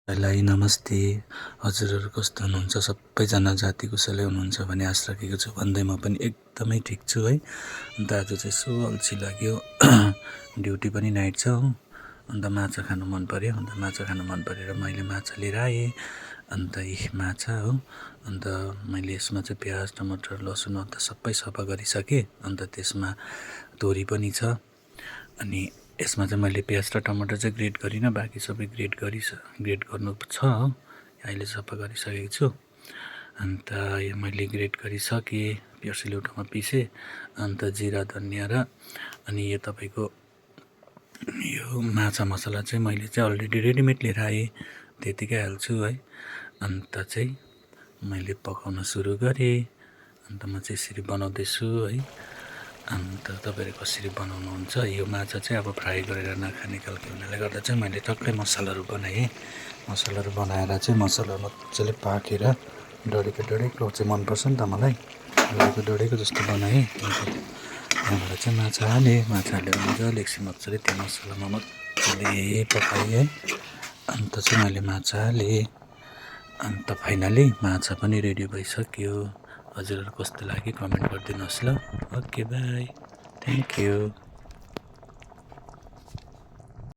हजुरलाई नमस्ते। हजुरहरू कस्तो हुनुहुन्छ? सबैजना जाति कुशलै हुनुहुन्छ भन्ने आशा राखेको छु। भन्दै म पनि एकदमै ठिक छु है। अन्त आज चाहिँ यसो अल्छी लाग्यो, ड्युटी पनि नाइट छ हो। अन्त माछा खानु मन पऱ्यो, अन्त माछा खानु मन परेर मैले माछा लिएर आएँ। अन्त यी माछा हो, अन्त मैले यसमा चाहिँ प्याज टमाटर लसुन अदुवा सबै सफा गरिसकेँ। अन्त त्यसमा तोरी पनि छ। अनि यसमा चाहिँ मैले प्याज र टमाटर चाहिँ ग्रेट गरिनँ, बाँकी सबै ग्रेट गर्नु छ। अहिले सफा गरिसकेको छु। अन्त यो मैले ग्रेट गरिसकेँ, सिलौटोमा पिसेँ। अन्त जिरा धनियाँ र अनि यो तपाईँको यो माछा मसला चाहिँ मैले चाहिँ अलरेडी रेडिमेड लिएर आएँ, त्यतिकै हाल्छु है। अन्त चाहिँ मैले पकाउन सुरु गरेँ। अन्त म चाहिँ यसरी बनाउँदैछु है। अन्त तपाईँहरू कसरी बनाउनुहुन्छ? यो माछा चाहिँ अब फ्राई गरेर नखाने खालको हुनाले गर्दा चाहिँ मैले टक्कै मसलाहरू बनाएँ। मसलाहरू बनाएर चाहिँ मसला मजाले पाकेर डढेको चाहिँ मनपर्छ नि त मलाई, डढेको जस्तो बनाएँ। अन्त त्यहाँबाट चाहिँ माछा हालेँ, हालेर मजाले एकछिन मजाले त्यो मसलामा मजाले पकाएँ है। अन्त चाहिँ मैले माछा हालेँ। अन्त फाइनली माछा पनि रेडी भइसक्यो। हजुरहरू कस्तो लाग्यो कमेन्ट गरिदिनुहोस् ल। Okay by, thank you.